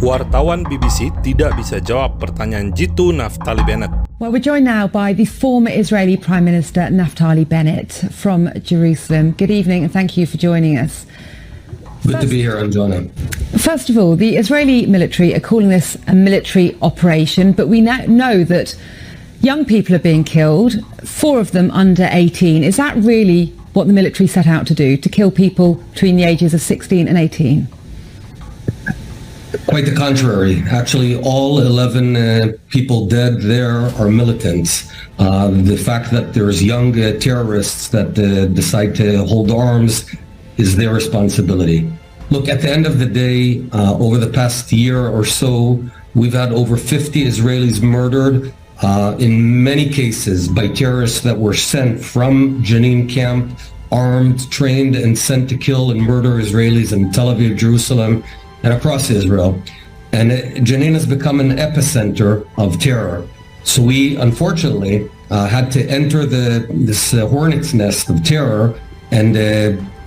Wartawan BBC Tidak Bisa Jawab Pertanyaan Jitu Naftali Bennett. Well, we're joined now by the former Israeli Prime Minister Naftali Bennett from Jerusalem. Good evening and thank you for joining us. Good to be here, Anjana. First of all, the Israeli military are calling this a military operation, but we now know that young people are being killed, 4 of them under 18. Is that really what the military set out to do, to kill people between the ages of 16 and 18? Quite the contrary. Actually, all 11 people dead there are militants. The fact that there's young terrorists that decide to hold arms is their responsibility. Look, at the end of the day, over the past year or so, we've had over 50 Israelis murdered, in many cases by terrorists that were sent from Jenin camp, armed, trained, and sent to kill and murder Israelis in Tel Aviv, Jerusalem, and across Israel. And Jenin has become an epicenter of terror. So we, unfortunately, had to enter this hornet's nest of terror and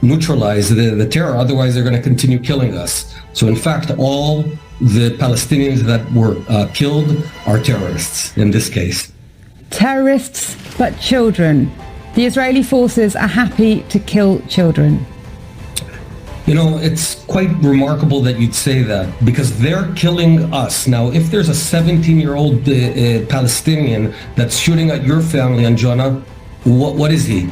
neutralize the terror. Otherwise, they're going to continue killing us. So in fact, all the Palestinians that were killed are terrorists in this case. Terrorists, but children. The Israeli forces are happy to kill children. You know, it's quite remarkable that you'd say that, because they're killing us. Now, if there's a 17-year-old Palestinian that's shooting at your family, Anjana, what is he?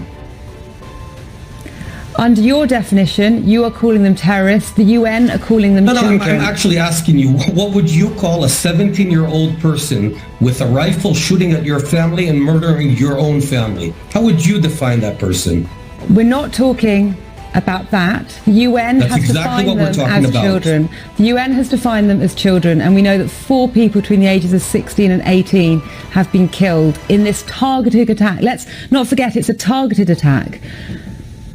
Under your definition, you are calling them terrorists. The UN are calling them children. I'm actually asking you, what would you call a 17-year-old person with a rifle shooting at your family and murdering your own family? How would you define that person? We're not talking about that. The UN has defined them as children. The UN has defined them as children, and we know that 4 people between the ages of 16 and 18 have been killed in this targeted attack. Let's not forget, it's a targeted attack.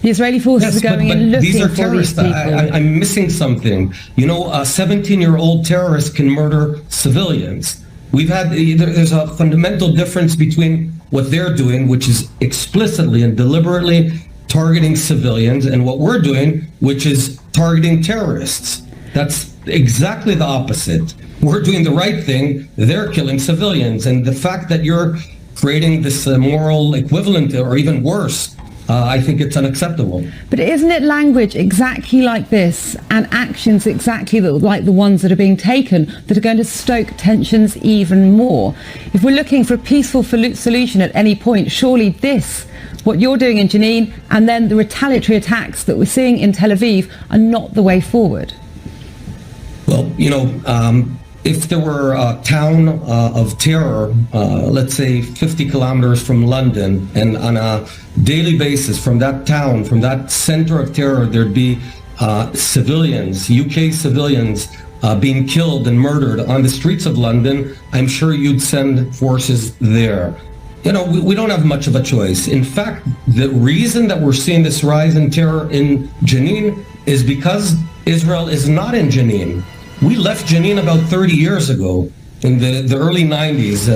The Israeli forces are going in looking these are for terrorists. these people. I'm missing something. You know, a 17-year-old terrorist can murder civilians. There's a fundamental difference between what they're doing, which is explicitly and deliberately targeting civilians, and what we're doing, which is targeting terrorists. That's exactly the opposite. We're doing the right thing. They're killing civilians. And the fact that you're creating this moral equivalent, or even worse, I think it's unacceptable. But isn't it language exactly like this and actions exactly like the ones that are being taken that are going to stoke tensions even more? If we're looking for a peaceful solution at any point, surely this, what you're doing in Jenin, and then the retaliatory attacks that we're seeing in Tel Aviv, are not the way forward. Well, you know, if there were a town of terror, let's say 50 kilometers from London, and on a daily basis from that town, from that center of terror, there'd be civilians, UK civilians, being killed and murdered on the streets of London, I'm sure you'd send forces there. You know, we don't have much of a choice. In fact, the reason that we're seeing this rise in terror in Jenin is because Israel is not in Jenin. We left Jenin about 30 years ago, in the early 90s.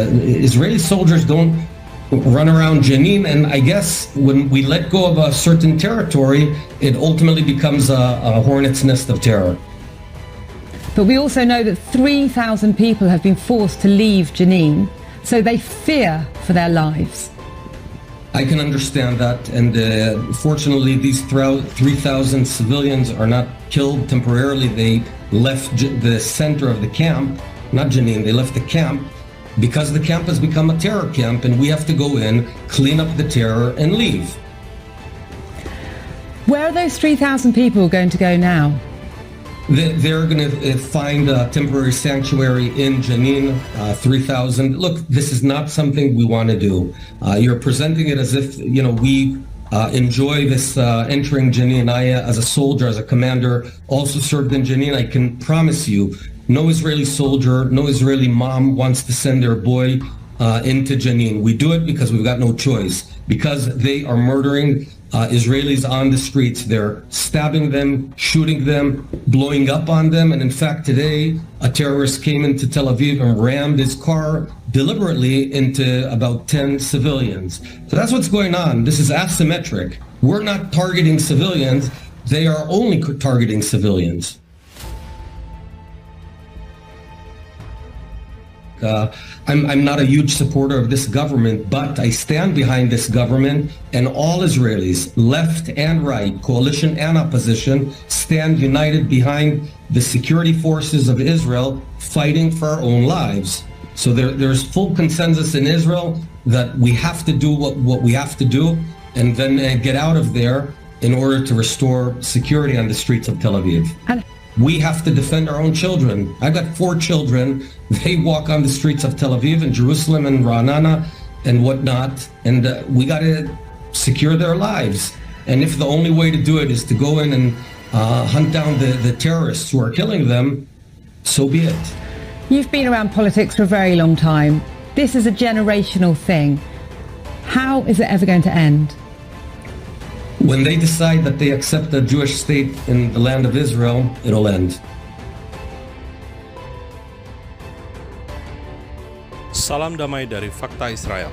Israeli soldiers don't run around Jenin, and I guess when we let go of a certain territory, it ultimately becomes a hornet's nest of terror. But we also know that 3,000 people have been forced to leave Jenin, so they fear for their lives. I can understand that, and fortunately these 3,000 civilians are not killed temporarily. They left the center of the camp, not Jenin, they left the camp because the camp has become a terror camp, and we have to go in, clean up the terror, and leave. Where are those 3,000 people going to go now? They're going to find a temporary sanctuary in Jenin, 3,000. Look, this is not something we want to do. You're presenting it as if, you know, we enjoy this entering Jenin. I, as a soldier, as a commander, also served in Jenin. I can promise you, no Israeli soldier, no Israeli mom wants to send their boy into Jenin. We do it because we've got no choice, because they are murdering Israelis on the streets. They're stabbing them, shooting them, blowing up on them. And in fact, today, a terrorist came into Tel Aviv and rammed his car deliberately into about 10 civilians. So that's what's going on. This is asymmetric. We're not targeting civilians. They are only targeting civilians. I'm not a huge supporter of this government, but I stand behind this government, and all Israelis, left and right, coalition and opposition, stand united behind the security forces of Israel fighting for our own lives. So there's full consensus in Israel that we have to do what we have to do, and then get out of there in order to restore security on the streets of Tel Aviv. And we have to defend our own children. I've got 4 children. They walk on the streets of Tel Aviv and Jerusalem and Ra'anana and whatnot, and we got to secure their lives. And if the only way to do it is to go in and hunt down the terrorists who are killing them, so be it. you've been around politics for a very long time. This is a generational thing. How is it ever going to end? When they decide that they accept a Jewish state in the land of Israel, it'll end. Salam damai dari Fakta Israel.